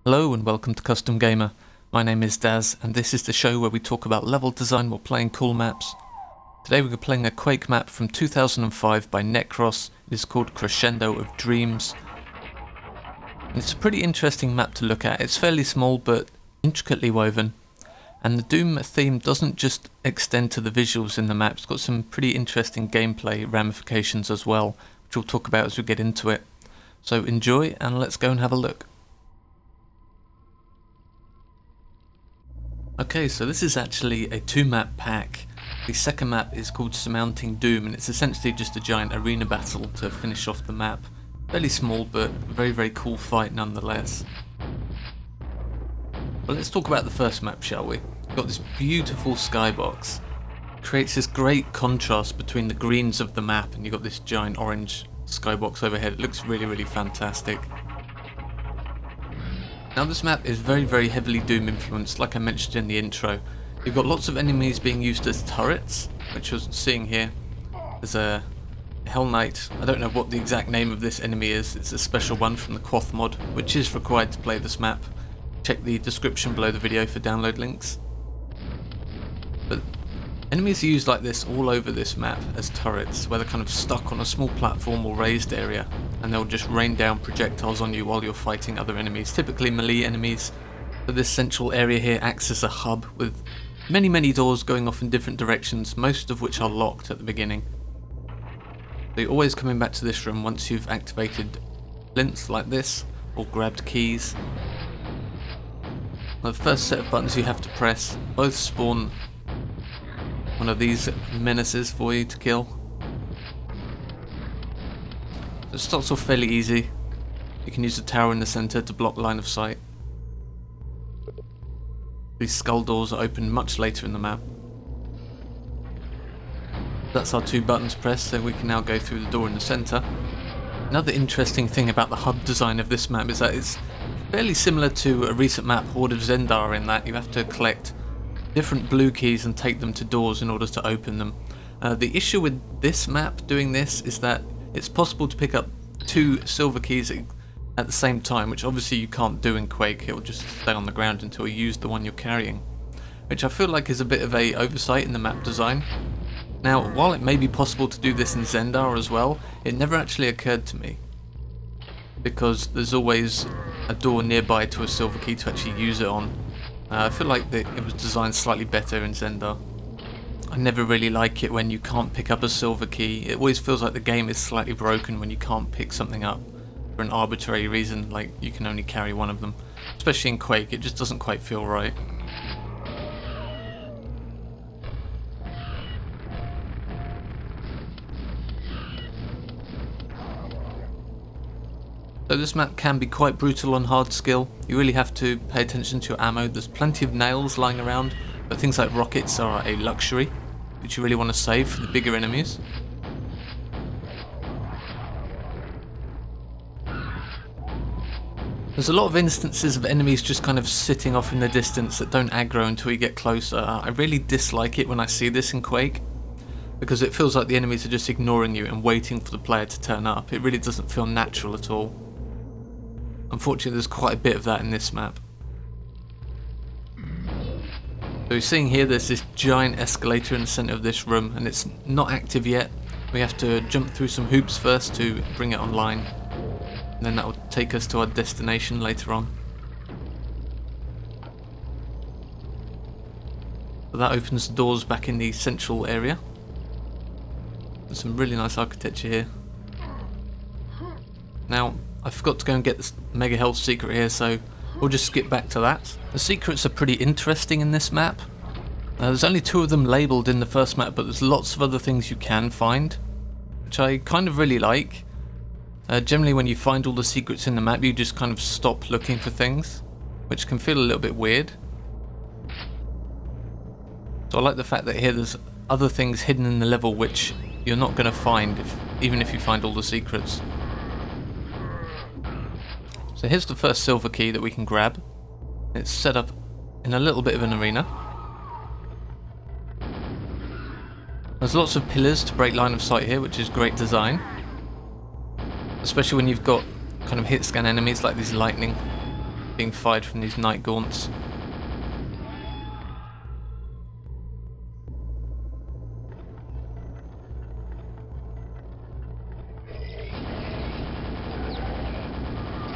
Hello and welcome to Custom Gamer. My name is Daz and this is the show where we talk about level design while playing cool maps. Today we're playing a Quake map from 2005 by Necros. It is called Crescendo of Dreams. And it's a pretty interesting map to look at. It's fairly small but intricately woven. And the Doom theme doesn't just extend to the visuals in the map, it's got some pretty interesting gameplay ramifications as well, which we'll talk about as we get into it. So enjoy and let's go and have a look. Okay, so this is actually a 2-map pack. The second map is called Surmounting Doom, and it's essentially just a giant arena battle to finish off the map. Fairly small, but very cool fight nonetheless. Well, let's talk about the first map, shall we? We've got this beautiful skybox. It creates this great contrast between the greens of the map, and you've got this giant orange skybox overhead. It looks really fantastic. Now this map is very heavily Doom influenced, like I mentioned in the intro. You've got lots of enemies being used as turrets, which you're seeing here. There's a Hell Knight. I don't know what the exact name of this enemy is. It's a special one from the Quoth mod, which is required to play this map. Check the description below the video for download links. But enemies are used like this all over this map as turrets, where they're kind of stuck on a small platform or raised area, and they'll just rain down projectiles on you while you're fighting other enemies, typically melee enemies. So this central area here acts as a hub with many doors going off in different directions, most of which are locked at the beginning. So you're always coming back to this room once you've activated flints like this, or grabbed keys. Now the first set of buttons you have to press both spawn one of these menaces for you to kill. So it starts off fairly easy. You can use the tower in the centre to block line of sight. These skull doors are opened much later in the map. That's our 2 buttons pressed, so we can now go through the door in the centre. Another interesting thing about the hub design of this map is that it's fairly similar to a recent map, Horde of Zendar, in that you have to collect different blue keys and take them to doors in order to open them. The issue with this map doing this is that it's possible to pick up 2 silver keys at the same time, which obviously you can't do in Quake. It will just stay on the ground until you use the one you're carrying, which I feel like is a bit of a oversight in the map design. Now, while it may be possible to do this in Zendar as well, it never actually occurred to me, because there's always a door nearby to a silver key to actually use it on. I feel like it was designed slightly better in Zendar. I never really like it when you can't pick up a silver key. It always feels like the game is slightly broken when you can't pick something up for an arbitrary reason, like you can only carry one of them. Especially in Quake, it just doesn't quite feel right. So this map can be quite brutal on hard skill. You really have to pay attention to your ammo. There's plenty of nails lying around, but things like rockets are a luxury, which you really want to save for the bigger enemies. There's a lot of instances of enemies just kind of sitting off in the distance that don't aggro until you get closer. I really dislike it when I see this in Quake, because it feels like the enemies are just ignoring you and waiting for the player to turn up. It really doesn't feel natural at all. Unfortunately, there's quite a bit of that in this map. So you're seeing here there's this giant escalator in the centre of this room, and it's not active yet. We have to jump through some hoops first to bring it online, and then that will take us to our destination later on. So that opens the doors back in the central area. There's some really nice architecture here. Now, I forgot to go and get this mega health secret here, so we'll just skip back to that. The secrets are pretty interesting in this map. There's only 2 of them labelled in the first map, but there's lots of other things you can find, which I kind of really like. Generally when you find all the secrets in the map, you just kind of stop looking for things, which can feel a little bit weird. So I like the fact that here there's other things hidden in the level which you're not going to find even if you find all the secrets. So here's the first silver key that we can grab. It's set up in a little bit of an arena. There's lots of pillars to break line of sight here, which is great design. Especially when you've got kind of hit scan enemies like these lightning being fired from these night gaunts.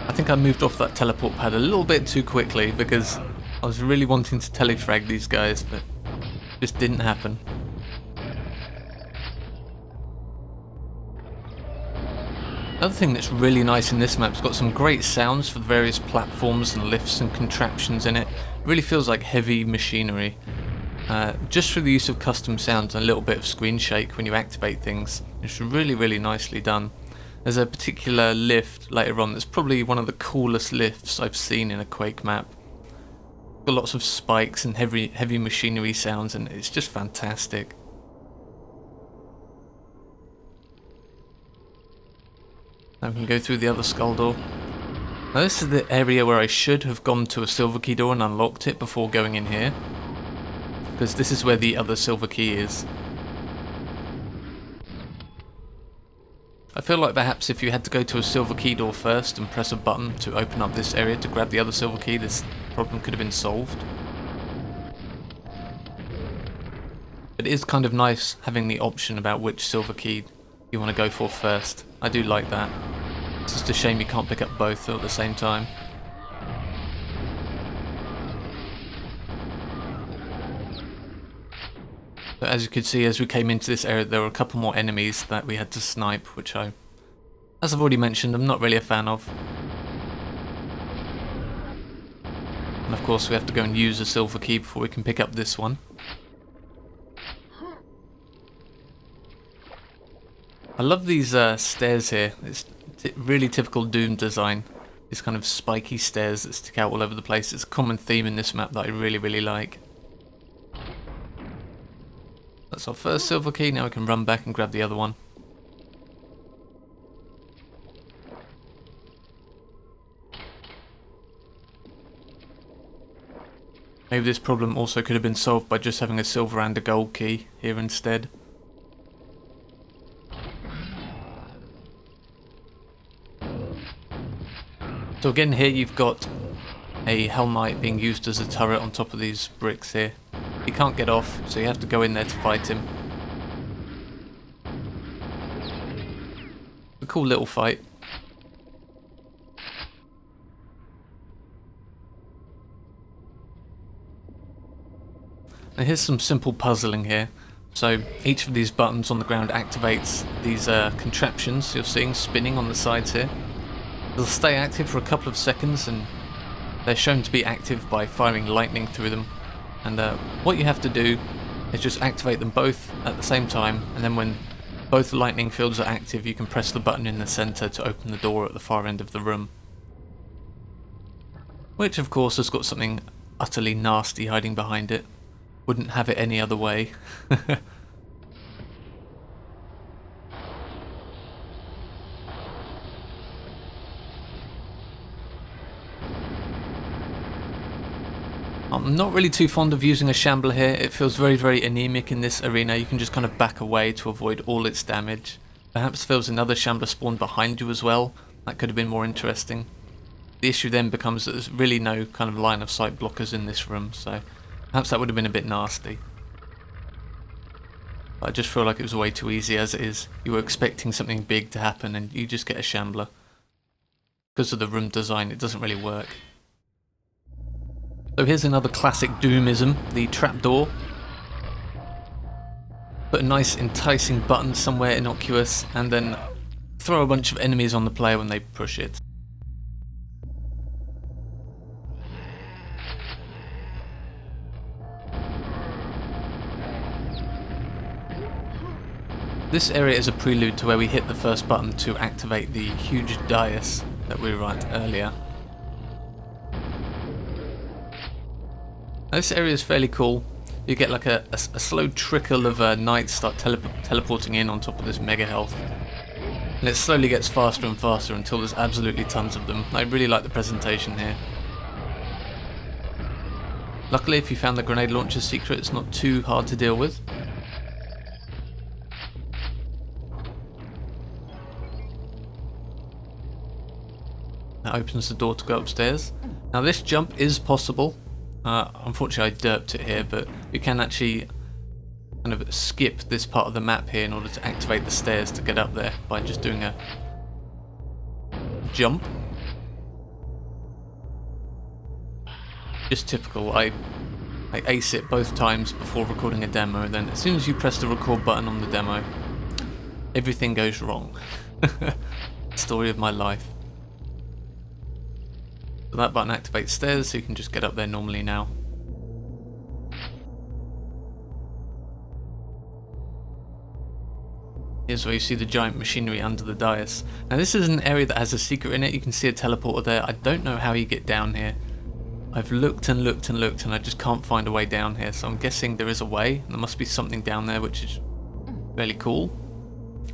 I think I moved off that teleport pad a little bit too quickly because I was really wanting to telefrag these guys, but it just didn't happen. Another thing that's really nice in this map, it's got some great sounds for the various platforms and lifts and contraptions in it. It really feels like heavy machinery. Just through the use of custom sounds and a little bit of screen shake when you activate things. It's really, really nicely done. There's a particular lift later on that's probably one of the coolest lifts I've seen in a Quake map. Got lots of spikes and heavy machinery sounds, and it's just fantastic. Now we can go through the other skull door. Now this is the area where I should have gone to a silver key door and unlocked it before going in here, because this is where the other silver key is. I feel like perhaps if you had to go to a silver key door first and press a button to open up this area to grab the other silver key, this problem could have been solved. It is kind of nice having the option about which silver key you want to go for first. I do like that. It's just a shame you can't pick up both at the same time. But as you could see, as we came into this area, there were a couple more enemies that we had to snipe, which as I've already mentioned, I'm not really a fan of. And of course we have to go and use a silver key before we can pick up this one. I love these stairs here. It's really typical Doom design. These kind of spiky stairs that stick out all over the place. It's a common theme in this map that I really, really like. That's our first silver key. Now we can run back and grab the other one. Maybe this problem also could have been solved by just having a silver and a gold key here instead. So again, here you've got a Hell Knight being used as a turret on top of these bricks here. He can't get off, so you have to go in there to fight him. A cool little fight. Now here's some simple puzzling here. So each of these buttons on the ground activates these contraptions you're seeing spinning on the sides here. They'll stay active for a couple of seconds, and they're shown to be active by firing lightning through them. And what you have to do is just activate them both at the same time, and then when both lightning fields are active, you can press the button in the center to open the door at the far end of the room. Which of course has got something utterly nasty hiding behind it. Wouldn't have it any other way. I'm not really too fond of using a shambler here. It feels very, very anemic in this arena. You can just kind of back away to avoid all its damage. Perhaps if there was another shambler spawned behind you as well, that could have been more interesting. The issue then becomes that there's really no kind of line of sight blockers in this room, so perhaps that would have been a bit nasty. But I just feel like it was way too easy as it is. You were expecting something big to happen and you just get a shambler. Because of the room design, it doesn't really work. So here's another classic Doomism, the trapdoor. Put a nice enticing button somewhere innocuous and then throw a bunch of enemies on the player when they push it. This area is a prelude to where we hit the first button to activate the huge dais that we were at earlier. This area is fairly cool. You get like a slow trickle of knights start teleporting in on top of this mega health. And it slowly gets faster and faster until there's absolutely tons of them. I really like the presentation here. Luckily, if you found the grenade launcher secret, it's not too hard to deal with. That opens the door to go upstairs. Now this jump is possible. Unfortunately I derped it here, but you can actually kind of skip this part of the map here in order to activate the stairs to get up there by just doing a jump. Just typical. I ace it both times before recording a demo, and then as soon as you press the record button on the demo, everything goes wrong. Story of my life. So that button activates stairs, so you can just get up there normally now. Here's where you see the giant machinery under the dais. Now this is an area that has a secret in it. You can see a teleporter there. I don't know how you get down here. I've looked and looked and looked and I just can't find a way down here. So I'm guessing there is a way. There must be something down there which is really cool.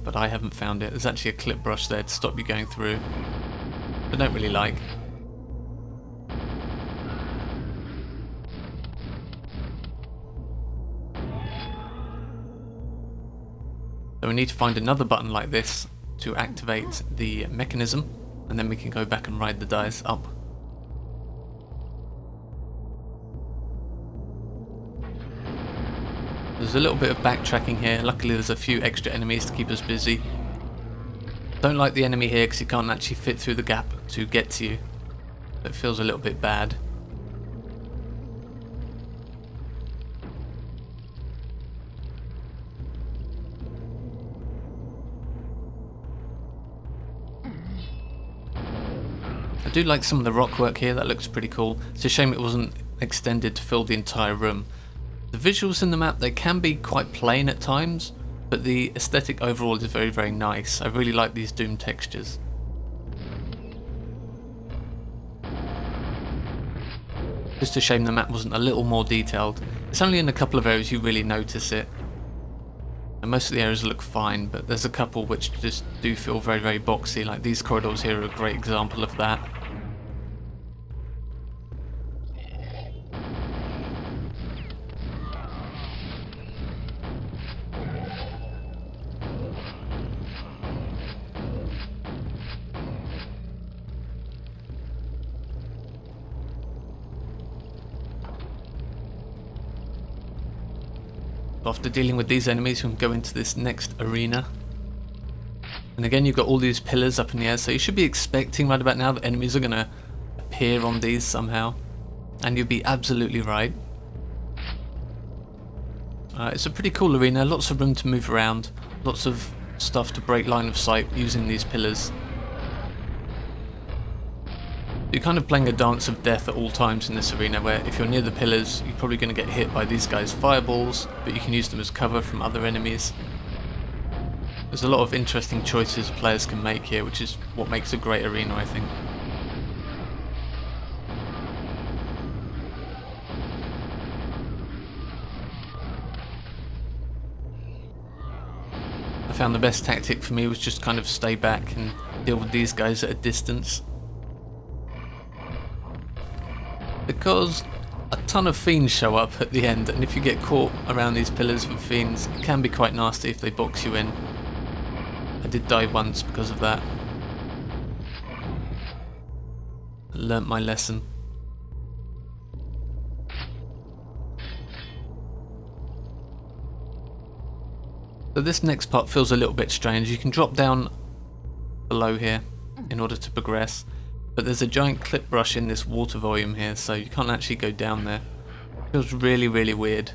But I haven't found it. There's actually a clip brush there to stop you going through. I don't really like. So we need to find another button like this to activate the mechanism, and then we can go back and ride the dice up. There's a little bit of backtracking here. Luckily there's a few extra enemies to keep us busy. Don't like the enemy here because he can't actually fit through the gap to get to you. It feels a little bit bad. I do like some of the rock work here. That looks pretty cool. It's a shame it wasn't extended to fill the entire room. The visuals in the map, they can be quite plain at times, but the aesthetic overall is very, very nice. I really like these Doom textures. Just a shame the map wasn't a little more detailed. It's only in a couple of areas you really notice it. And most of the areas look fine, but there's a couple which just do feel very, very boxy. Like these corridors here are a great example of that. After dealing with these enemies, we can go into this next arena. And again, you've got all these pillars up in the air, so you should be expecting right about now that enemies are going to appear on these somehow. And you'd be absolutely right. It's a pretty cool arena, lots of room to move around, lots of stuff to break line of sight using these pillars. You're kind of playing a dance of death at all times in this arena, where if you're near the pillars, you're probably going to get hit by these guys' fireballs, but you can use them as cover from other enemies. There's a lot of interesting choices players can make here, which is what makes a great arena, I think. I found the best tactic for me was just kind of stay back and deal with these guys at a distance. Because a ton of fiends show up at the end, and if you get caught around these pillars with fiends, it can be quite nasty if they box you in. I did die once because of that. I learnt my lesson. So this next part feels a little bit strange. You can drop down below here in order to progress. But there's a giant clip brush in this water volume here, so you can't actually go down there. It feels really, really weird.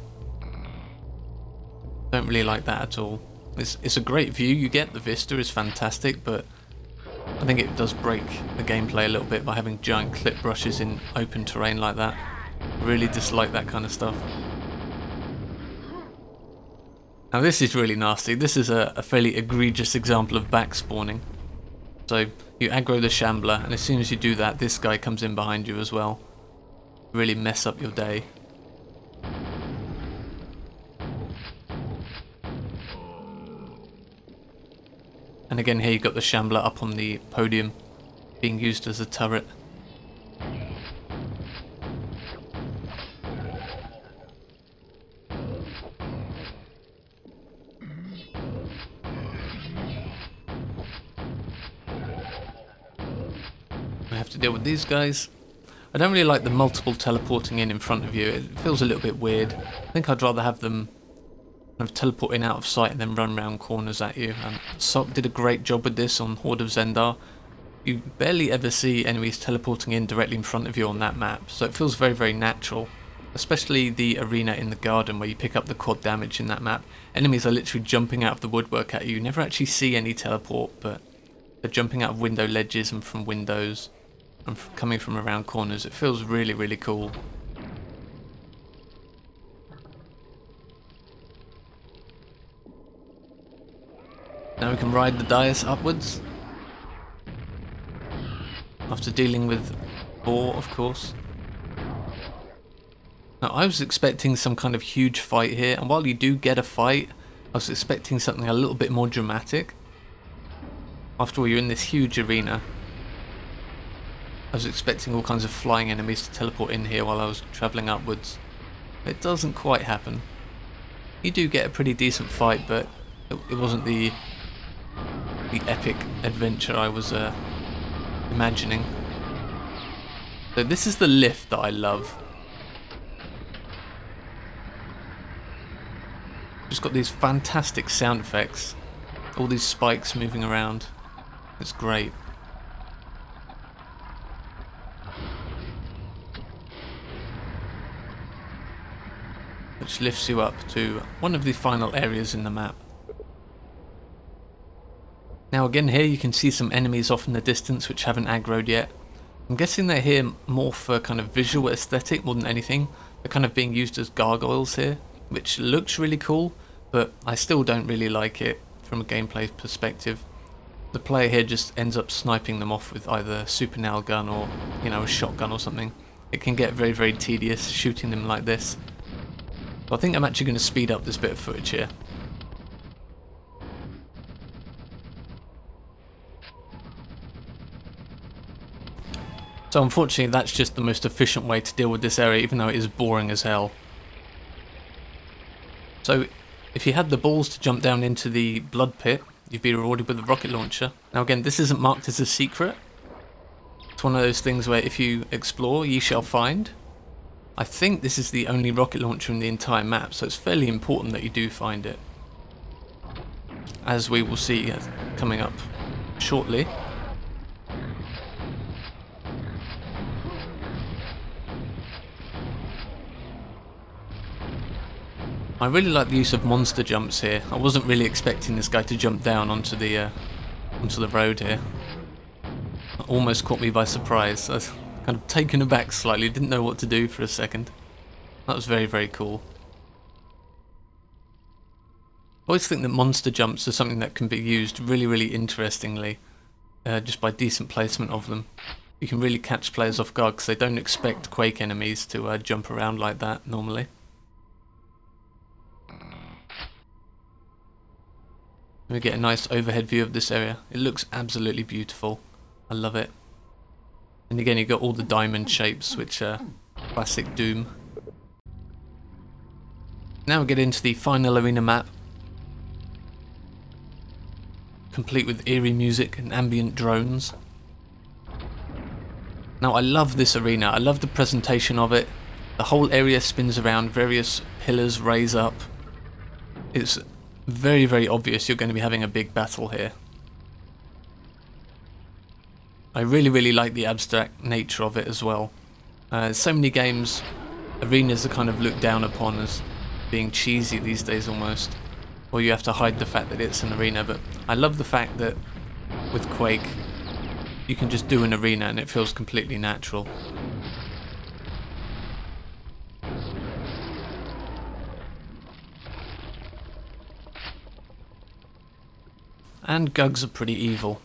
Don't really like that at all. It's a great view you get, the vista is fantastic, but I think it does break the gameplay a little bit by having giant clip brushes in open terrain like that. I really dislike that kind of stuff. Now this is really nasty. This is a fairly egregious example of back spawning. So you aggro the shambler, and as soon as you do that, this guy comes in behind you as well. Really mess up your day. And again here you've got the shambler up on the podium, being used as a turret. I have to deal with these guys. I don't really like the multiple teleporting in front of you. It feels a little bit weird. I think I'd rather have them kind of teleport in out of sight and then run around corners at you. Sock did a great job with this on Horde of Zendar. You barely ever see enemies teleporting in directly in front of you on that map, so it feels very, very natural. Especially the arena in the garden where you pick up the quad damage in that map. Enemies are literally jumping out of the woodwork at you. You never actually see any teleport, but they're jumping out of window ledges and from windows and coming from around corners. It feels really, really cool. Now we can ride the dais upwards. After dealing with Boar, of course. Now I was expecting some kind of huge fight here, and while you do get a fight, I was expecting something a little bit more dramatic. After all, you're in this huge arena. I was expecting all kinds of flying enemies to teleport in here while I was travelling upwards. It doesn't quite happen. You do get a pretty decent fight, but it wasn't the epic adventure I was imagining. So this is the lift that I love. Just got these fantastic sound effects. All these spikes moving around. It's great. Which lifts you up to one of the final areas in the map. Now again here you can see some enemies off in the distance which haven't aggroed yet. I'm guessing they're here more for kind of visual aesthetic more than anything. They're kind of being used as gargoyles here, which looks really cool, but I still don't really like it from a gameplay perspective. The player here just ends up sniping them off with either a super nail gun or, you know, a shotgun or something. It can get very, very tedious shooting them like this. So I think I'm actually going to speed up this bit of footage here. So unfortunately that's just the most efficient way to deal with this area, even though it is boring as hell. So if you had the balls to jump down into the blood pit, you'd be rewarded with a rocket launcher. Now again, this isn't marked as a secret. It's one of those things where if you explore, ye shall find. I think this is the only rocket launcher in the entire map, so it's fairly important that you do find it. As we will see coming up shortly. I really like the use of monster jumps here. I wasn't really expecting this guy to jump down onto the road here. It almost caught me by surprise. I was kind of taken aback slightly, didn't know what to do for a second. That was very, very cool. I always think that monster jumps are something that can be used really, really interestingly, just by decent placement of them. You can really catch players off guard because they don't expect Quake enemies to jump around like that normally. We get a nice overhead view of this area. It looks absolutely beautiful. I love it. And again, you've got all the diamond shapes, which are classic Doom. Now we get into the final arena map, complete with eerie music and ambient drones. Now I love this arena. I love the presentation of it. The whole area spins around, various pillars raise up. It's very, very obvious you're going to be having a big battle here. I really, really like the abstract nature of it as well. So many games, arenas are kind of looked down upon as being cheesy these days almost. Or you have to hide the fact that it's an arena, but I love the fact that with Quake you can just do an arena and it feels completely natural. And Gugs are pretty evil.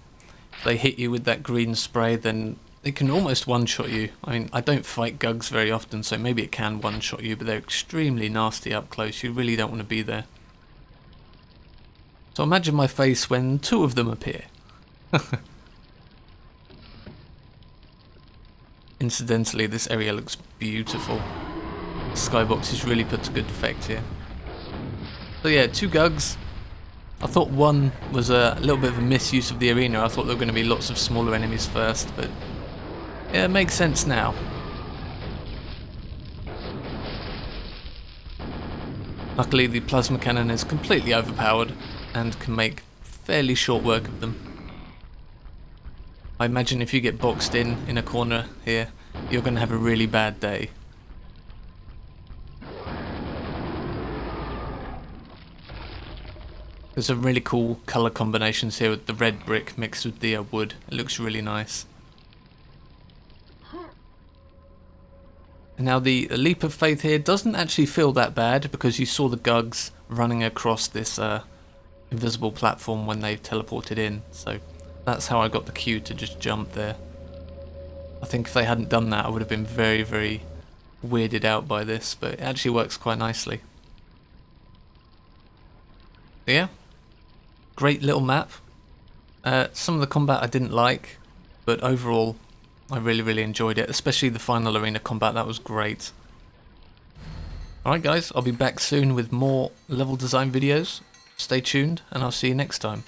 If they hit you with that green spray, then they can almost one-shot you. I mean, I don't fight Gugs very often, so maybe it can one-shot you, but they're extremely nasty up close. You really don't want to be there. So imagine my face when two of them appear. Incidentally, this area looks beautiful. Skybox has really put to good effect here. So yeah, two Gugs. I thought one was a little bit of a misuse of the arena. I thought there were going to be lots of smaller enemies first, but Yeah, it makes sense now. Luckily the plasma cannon is completely overpowered and can make fairly short work of them. I imagine if you get boxed in a corner here, you're going to have a really bad day. There's some really cool colour combinations here with the red brick mixed with the wood. It looks really nice. Now the leap of faith here doesn't actually feel that bad because you saw the Gugs running across this invisible platform when they teleported in, so that's how I got the cue to just jump there. I think if they hadn't done that I would have been very, very weirded out by this, but it actually works quite nicely. But yeah, great little map. Some of the combat I didn't like, but overall I really, really enjoyed it, especially the final arena combat. That was great. Alright guys, I'll be back soon with more level design videos. Stay tuned and I'll see you next time.